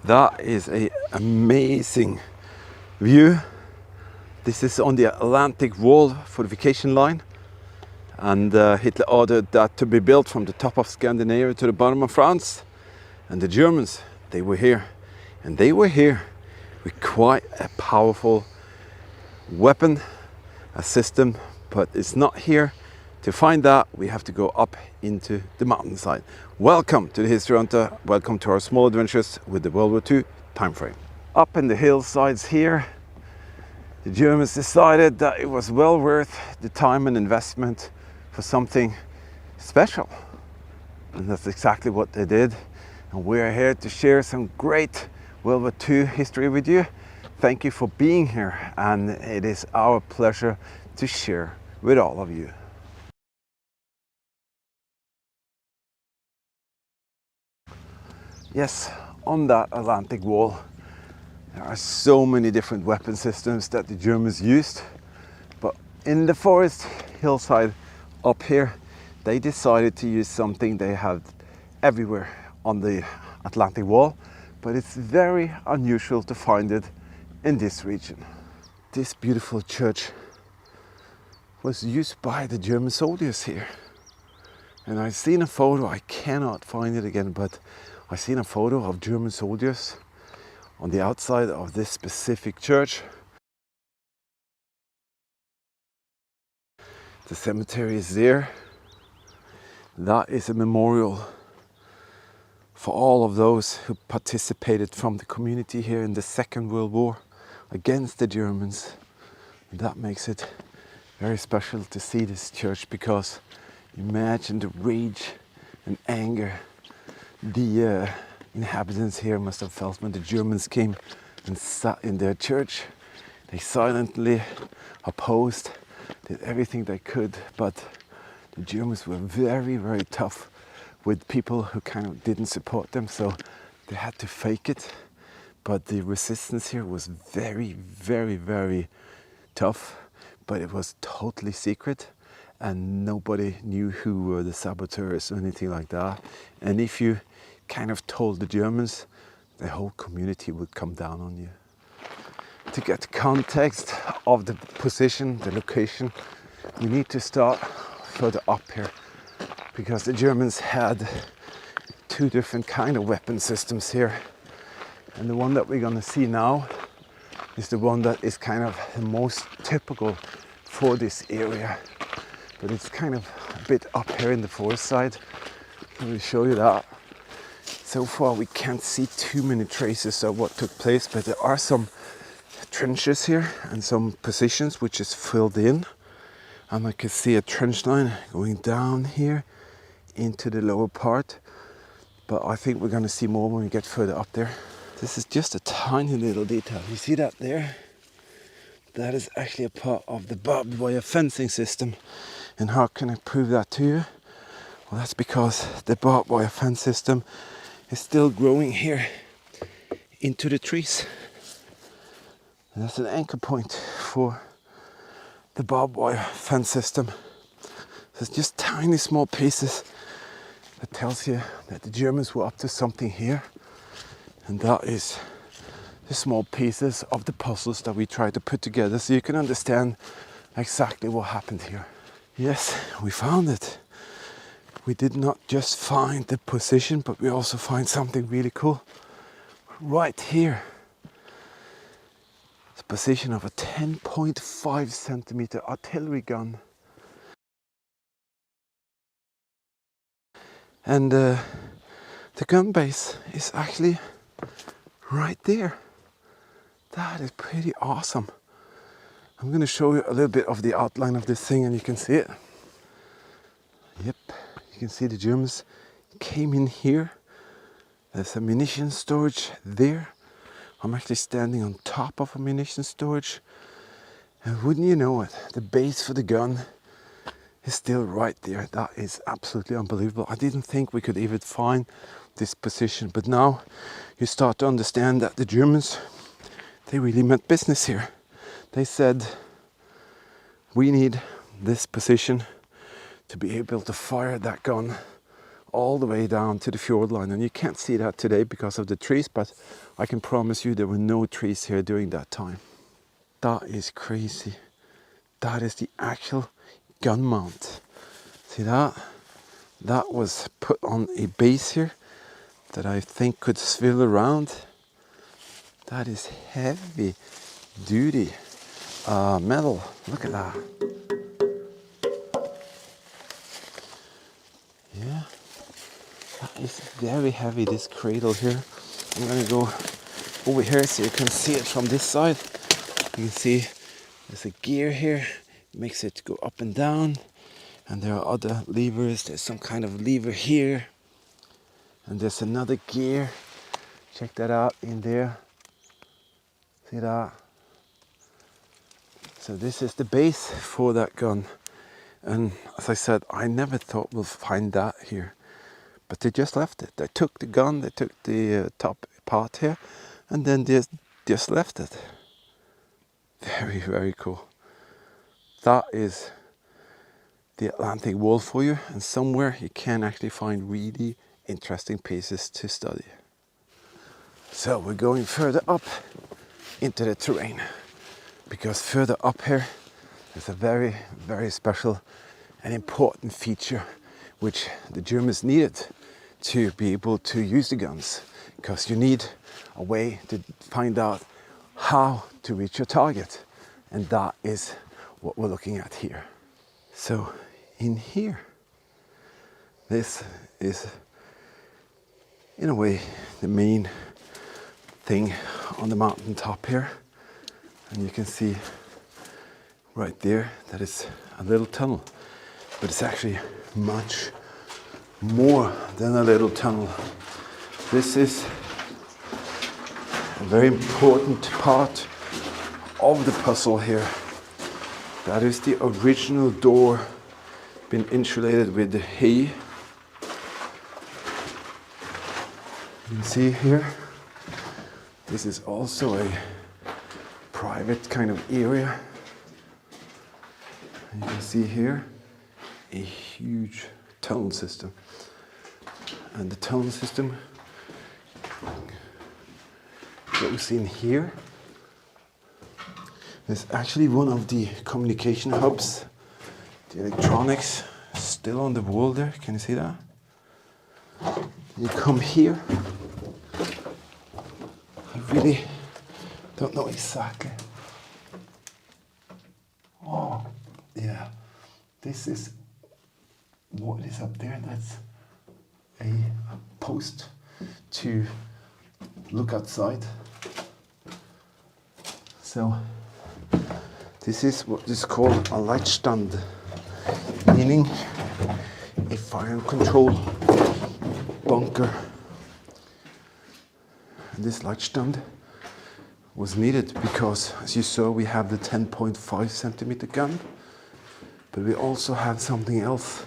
That is an amazing view. This is on the Atlantic Wall fortification line, and Hitler ordered that to be built from the top of Scandinavia to the bottom of France. And the Germans, they were here, and they were here with quite a powerful weapon, a system, but it's not here. To find that, we have to go up into the mountainside. Welcome to the History Hunter. Welcome to our small adventures with the World War II time frame. Up in the hillsides here, the Germans decided that it was well worth the time and investment for something special. And that's exactly what they did. And we're here to share some great World War II history with you. Thank you for being here, and it is our pleasure to share with all of you. Yes, on that Atlantic Wall, there are so many different weapon systems that the Germans used. But in the forest hillside up here, they decided to use something they have everywhere on the Atlantic Wall, but it's very unusual to find it in this region. This beautiful church was used by the German soldiers here. And I've seen a photo, I cannot find it again, but I've seen a photo of German soldiers on the outside of this specific church. The cemetery is there. That is a memorial for all of those who participated from the community here in the Second World War against the Germans. And that makes it very special to see this church, because imagine the rage and anger the inhabitants here must have felt when the Germans came and sat in their church. They silently opposed, did everything they could, but the Germans were very, very tough with people who kind of didn't support them, so they had to fake it. But the resistance here was very, very, very tough, but it was totally secret, and nobody knew who were the saboteurs or anything like that. And if you kind of told the Germans, the whole community would come down on you. To get context of the position, the location, we need to start further up here, because the Germans had two different kind of weapon systems here. And the one that we're gonna see now is the one that is kind of the most typical for this area. But it's kind of a bit up here in the forest side. I will show you that. So far we can't see too many traces of what took place, but there are some trenches here and some positions which is filled in. And I can see a trench line going down here into the lower part. But I think we're gonna see more when we get further up there. This is just a tiny little detail. You see that there? That is actually a part of the barbed wire fencing system. And how can I prove that to you? Well, that's because the barbed wire fence system is still growing here into the trees. And that's an anchor point for the barbed wire fence system. So it's just tiny small pieces that tells you that the Germans were up to something here. And that is the small pieces of the puzzles that we try to put together so you can understand exactly what happened here. Yes, we found it. We did not just find the position, but we also find something really cool right here. The position of a 10.5 centimeter artillery gun. And the gun base is actually right there. That is pretty awesome. I'm going to show you a little bit of the outline of this thing, and you can see it. Yep. You can see the Germans came in here. There's a munition storage there. I'm actually standing on top of a munition storage. And wouldn't you know it, the base for the gun is still right there. That is absolutely unbelievable. I didn't think we could even find this position, but now you start to understand that the Germans, they really meant business here. They said, we need this position to be able to fire that gun all the way down to the fjord line. And you can't see that today because of the trees, but I can promise you there were no trees here during that time. That is crazy. That is the actual gun mount. See that? That was put on a base here that I think could swivel around. That is heavy duty metal. Look at that. Yeah, that is very heavy, this cradle here. I'm gonna go over here so you can see it from this side. You can see there's a gear here, it makes it go up and down. And there are other levers. There's some kind of lever here. And there's another gear. Check that out in there. See that? So this is the base for that gun. And as I said, I never thought we'll find that here. But they just left it. They took the gun, they took the top part here, and then they just left it. Very, very cool. That is the Atlantic wall for you, and somewhere you can actually find really interesting pieces to study. So we're going further up into the terrain, because further up here there's a very, very special and important feature which the Germans needed to be able to use the guns, because you need a way to find out how to reach your target, and that is what we're looking at here. So in here, this is in a way the main thing on the mountain top here, and you can see right there that is a little tunnel, but it's actually much more than a little tunnel. This is a very important part of the puzzle here. That is the original door, been insulated with the hay. You can see here, this is also a private kind of area. And you can see here a huge tunnel system. And the tunnel system goes in here. There's actually one of the communication hubs. The electronics still on the wall there. Can you see that? You come here. I really don't know exactly. Oh, yeah. This is what is up there. That's a post to look outside. So this is what is called a Leitstand, meaning a fire control bunker. And this Leitstand was needed because, as you saw, we have the 10.5 centimeter gun, but we also have something else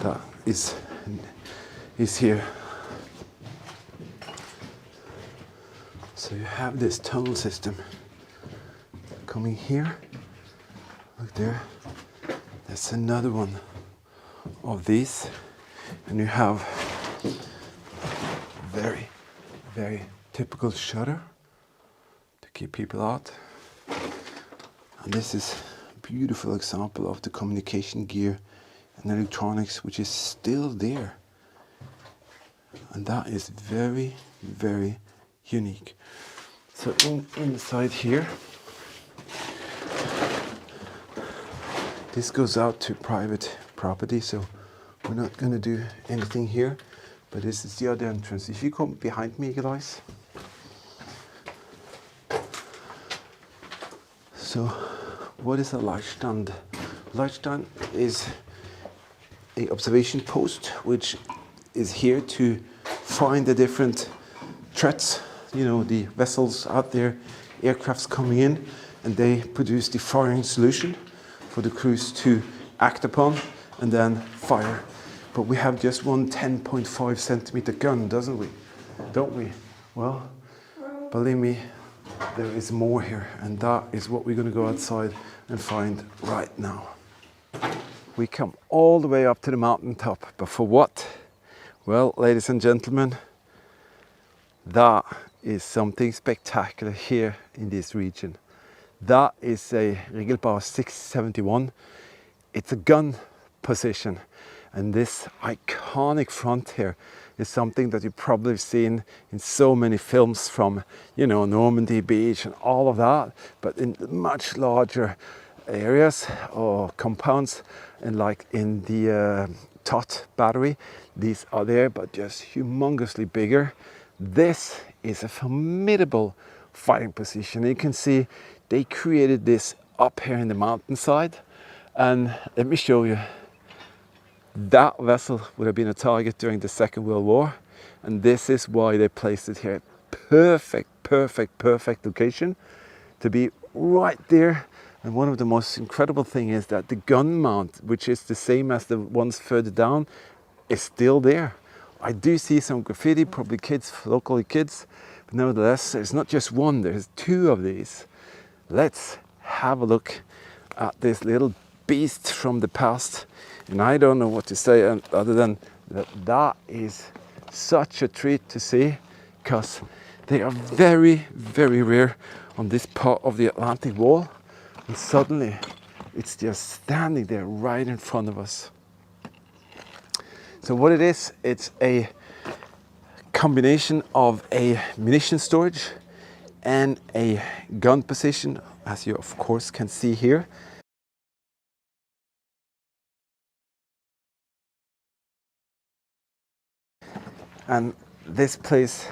that is here. So you have this tunnel system coming here. Look there. That's another one of these. And you have very, very typical shutter to keep people out. And this is a beautiful example of the communication gear and electronics which is still there. And that is very, very unique. So inside here, this goes out to private property, so we're not going to do anything here, but this is the other entrance. If you come behind me, guys. So what is a Leitstand? Leitstand is an observation post which is here to find the different threats, you know, the vessels out there, aircrafts coming in, and they produce the firing solution for the crews to act upon and then fire. But we have just one 10.5 centimeter gun, doesn't we? Don't we? Well, believe me, there is more here, and that is what we're going to go outside and find right now. We come all the way up to the mountaintop, but for what? Well, ladies and gentlemen, that is something spectacular here in this region. That is a Regelbauer 671. It's a gun position, and this iconic front here is something that you've probably seen in so many films from, you know, Normandy Beach and all of that, but in much larger areas or compounds, and like in the Tot battery, these are there, but just humongously bigger. This is a formidable fighting position. You can see they created this up here in the mountainside, and let me show you. That vessel would have been a target during the Second World War, and this is why they placed it here. Perfect, perfect, perfect location to be right there. And one of the most incredible things is that the gun mount, which is the same as the ones further down, is still there. I do see some graffiti, probably kids, locally kids, but nevertheless, there's not just one, there's two of these. Let's have a look at this little beast from the past. And I don't know what to say other than that is such a treat to see, because they are very, very rare on this part of the Atlantic wall. And suddenly it's just standing there right in front of us. So what it is, it's a combination of a munition storage and a gun position, as you of course can see here. And this place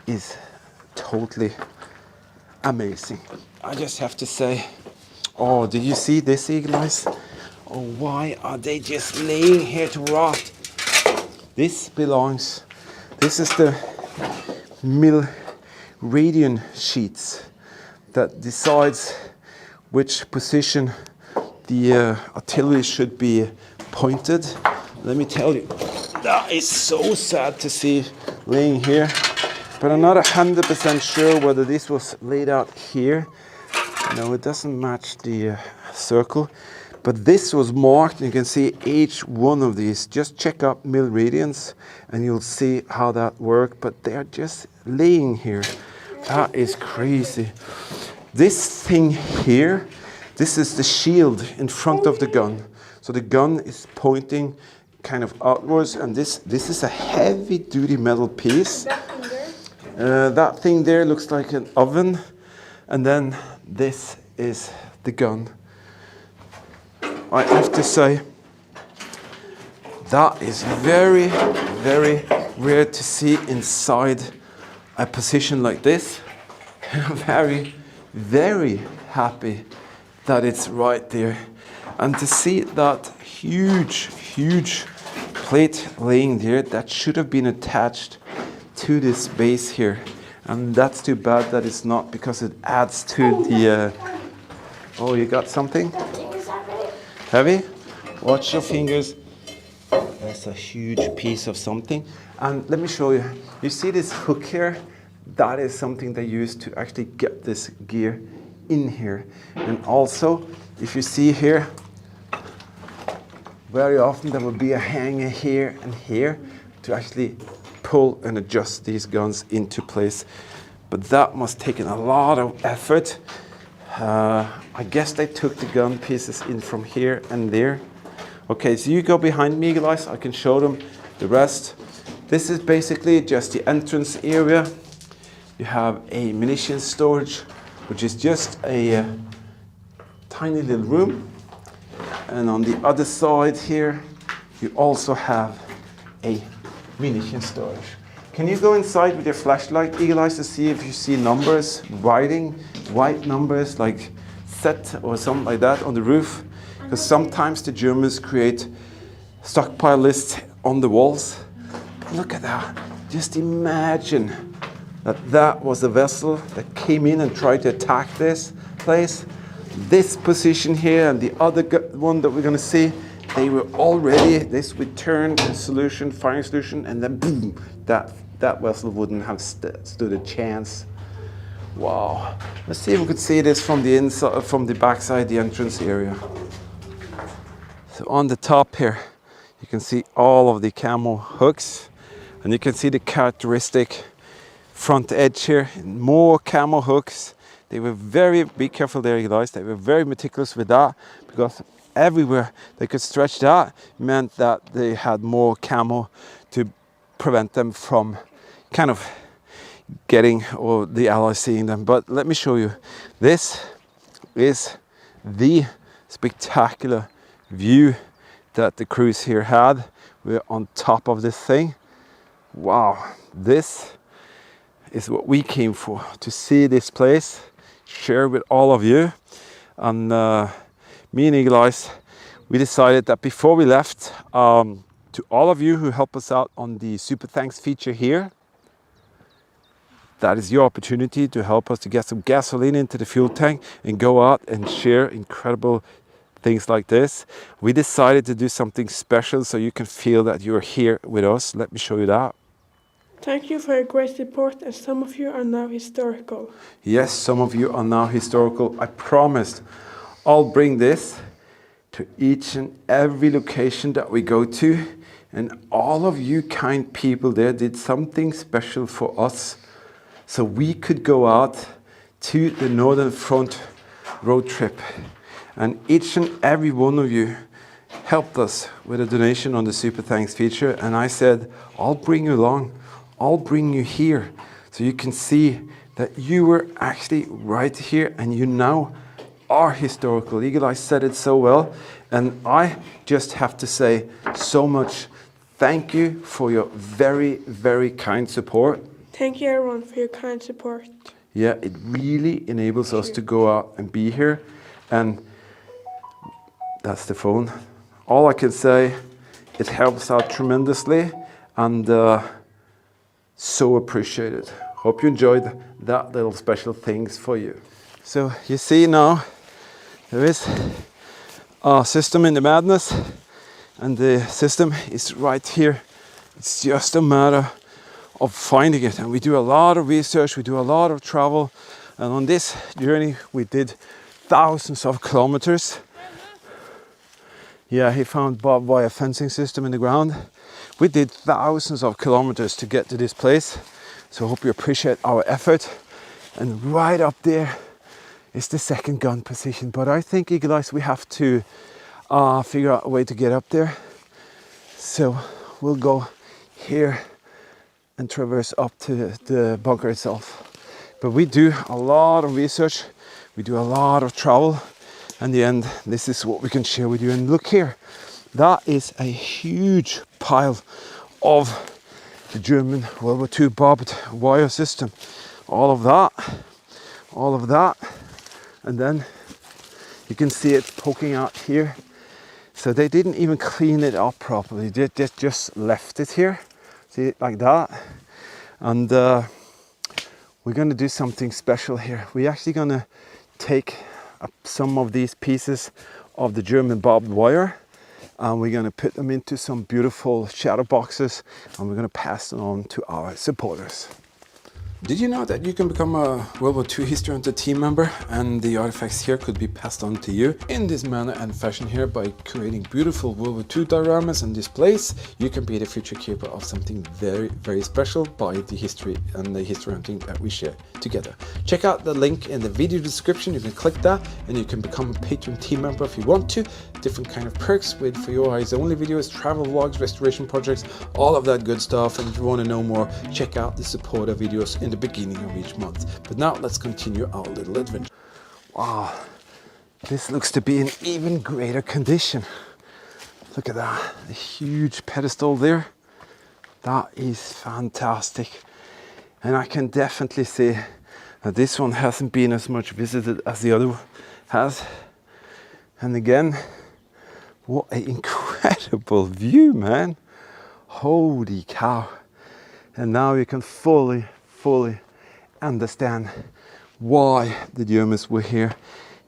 is totally amazing. I just have to say, oh, did you see this, eagle eyes? Oh, why are they just laying here to rot? This is the mil-radian sheets that decides which position the artillery should be pointed. Let me tell you, that is so sad to see laying here, but I'm not 100% sure whether this was laid out here. No, it doesn't match the circle, but this was marked. You can see each one of these. Just check up mil-radians and you'll see how that worked, but they're just laying here. That is crazy. This thing here, this is the shield in front of the gun. So the gun is pointing kind of outwards, and this is a heavy duty metal piece. That thing there looks like an oven, and then this is the gun. I have to say, that is very, very rare to see inside a position like this. I'm very, very happy that it's right there. And to see that huge, huge plate laying there, that should have been attached to this base here. And that's too bad that it's not, because it adds to the... oh, you got something? Heavy? Watch your fingers. That's a huge piece of something. And let me show you. You see this hook here? That is something they use to actually get this gear in here. And also, if you see here, very often there will be a hanger here and here to actually pull and adjust these guns into place. But that must take a lot of effort. I guess they took the gun pieces in from here and there. Okay, so you go behind me, guys. I can show them the rest. This is basically just the entrance area. You have a munitions storage, which is just a tiny little room. And on the other side here, you also have a munition storage. Can you go inside with your flashlight, eagle eyes, to see if you see numbers, writing, white numbers like Z or something like that on the roof? Because sometimes the Germans create stockpile lists on the walls. But look at that. Just imagine that that was a vessel that came in and tried to attack this place. This position here and the other one that we're going to see, they were already, this returned solution, firing solution, and then boom, that vessel wouldn't have stood a chance. Wow. Let's see if we could see this from the inside, from the backside, the entrance area. So on the top here, you can see all of the camo hooks, and you can see the characteristic front edge here, more camo hooks. They were very, be careful there guys, they were very meticulous with that, because everywhere they could stretch that meant that they had more camo to prevent them from kind of getting, or the allies seeing them. But let me show you, this is the spectacular view that the crews here had. We're on top of this thing. Wow, this is what we came for, to see this place, share with all of you. And me and Eagle Eyes, we decided that before we left, to all of you who help us out on the Super Thanks feature here, that is your opportunity to help us to get some gasoline into the fuel tank and go out and share incredible things like this. We decided to do something special so you can feel that you're here with us. Let me show you that. Thank you for your great support, and some of you are now historical. Yes, some of you are now historical. I promised I'll bring this to each and every location that we go to, and all of you kind people there did something special for us, so we could go out to the Northern Front road trip. And each and every one of you helped us with a donation on the Super Thanks feature. And I said, I'll bring you along. I'll bring you here so you can see that you were actually right here and you now are historical. Eagle Eye said it so well. And I just have to say so much thank you for your very, very kind support. Thank you everyone for your kind support. Yeah, it really enables us to go out and be here. And that's the phone. All I can say, it helps out tremendously, and so appreciated. Hope you enjoyed that little special things for you. So you see now, there is a system in the madness, and the system is right here. It's just a matter of finding it, and we do a lot of research, we do a lot of travel, and on this journey we did thousands of kilometers. Yeah, he found barbed wire fencing system in the ground. We did thousands of kilometers to get to this place, so I hope you appreciate our effort. And right up there is the second gun position, but I think, Eagle Eyes, we have to figure out a way to get up there. So we'll go here and traverse up to the bunker itself. But we do a lot of research, we do a lot of travel. In the end, this is what we can share with you. And look here, that is a huge pile of the German World War II barbed wire system. All of that, and then you can see it poking out here. So they didn't even clean it up properly, they just left it here. See it like that. And we're gonna do something special here. We're actually gonna take some of these pieces of the German barbed wire, and we're going to put them into some beautiful shadow boxes, and we're going to pass them on to our supporters. Did you know that you can become a World War II History Hunter team member, and the artifacts here could be passed on to you in this manner and fashion here by creating beautiful World War II dioramas and displays? You can be the future keeper of something very, very special by the history and the history hunting that we share together. Check out the link in the video description. You can click that and you can become a Patreon team member if you want to. Different kind of perks with for your eyes only videos, travel vlogs, restoration projects, all of that good stuff. And if you want to know more, check out the supporter videos in the beginning of each month. But now let's continue our little adventure. Wow, this looks to be in even greater condition. Look at that, a huge pedestal there. That is fantastic. And I can definitely say that this one hasn't been as much visited as the other has. And again, what an incredible view, man. Holy cow. And now you can fully understand why the Germans were here.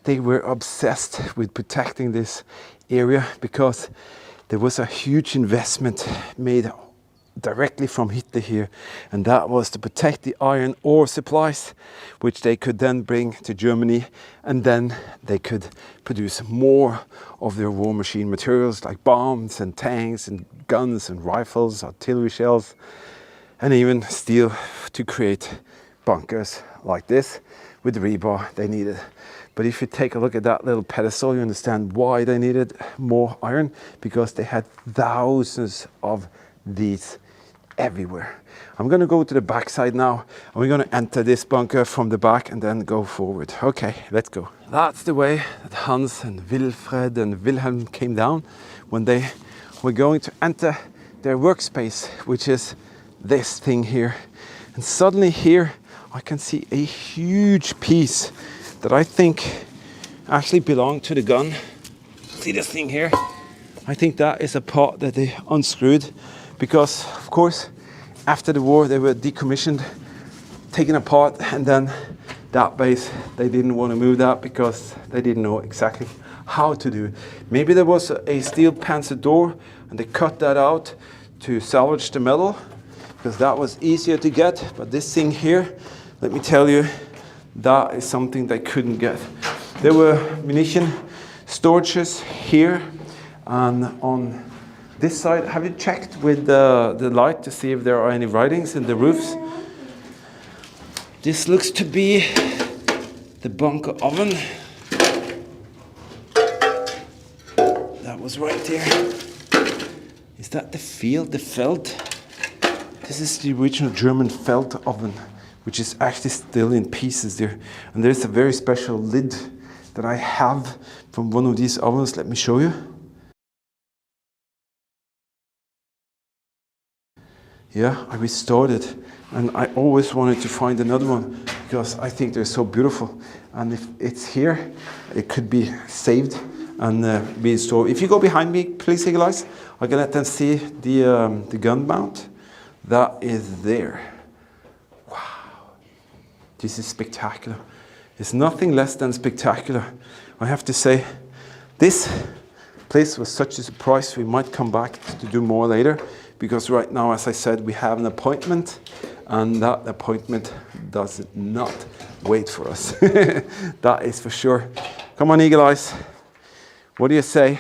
They were obsessed with protecting this area because there was a huge investment made directly from Hitler here, and that was to protect the iron ore supplies, which they could then bring to Germany, and then they could produce more of their war machine materials like bombs and tanks and guns and rifles, artillery shells, and even steel to create bunkers like this with the rebar they needed. But if you take a look at that little pedestal, you understand why they needed more iron, because they had thousands of these everywhere. I'm going to go to the back side now, and we're going to enter this bunker from the back and then go forward. Okay, let's go. That's the way that Hans and Wilfred and Wilhelm came down when they were going to enter their workspace, which is this thing here. And suddenly here I can see a huge piece that I think actually belonged to the gun. See this thing here? I think that is a part that they unscrewed, because of course after the war they were decommissioned, taken apart, and then that base, they didn't want to move that because they didn't know exactly how to do it. Maybe there was a steel panzer door and they cut that out to salvage the metal, because that was easier to get. But this thing here, let me tell you, that is something they couldn't get. There were munition storages here, and on this side, have you checked with the light to see if there are any writings in the roofs? This looks to be the bunker oven. That was right there. Is that the field, the felt? This is the original German felt oven, which is actually still in pieces there. And there's a very special lid that I have from one of these ovens. Let me show you. Yeah, I restored it, and I always wanted to find another one because I think they're so beautiful. And if it's here, it could be saved and be stored. If you go behind me, please, guys, I can let them see the gun mount. That is there. Wow, this is spectacular. It's nothing less than spectacular. I have to say, this place was such a surprise. We might come back to do more later, because right now, as I said, we have an appointment, and that appointment does not wait for us. That is for sure. Come on, Eagle Eyes. What do you say?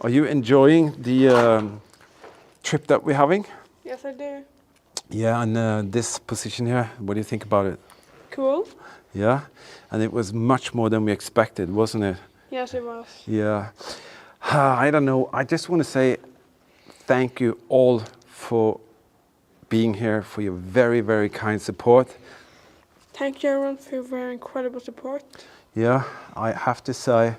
Are you enjoying the trip that we're having? Yes, I do. Yeah, and this position here, what do you think about it? Cool. Yeah, and it was much more than we expected, wasn't it? Yes, it was. Yeah. I don't know. I just want to say thank you all for being here, for your very, very kind support. Thank you, everyone, for your very incredible support. Yeah, I have to say,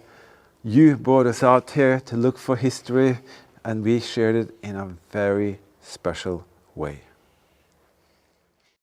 you brought us out here to look for history, and we shared it in a very special way.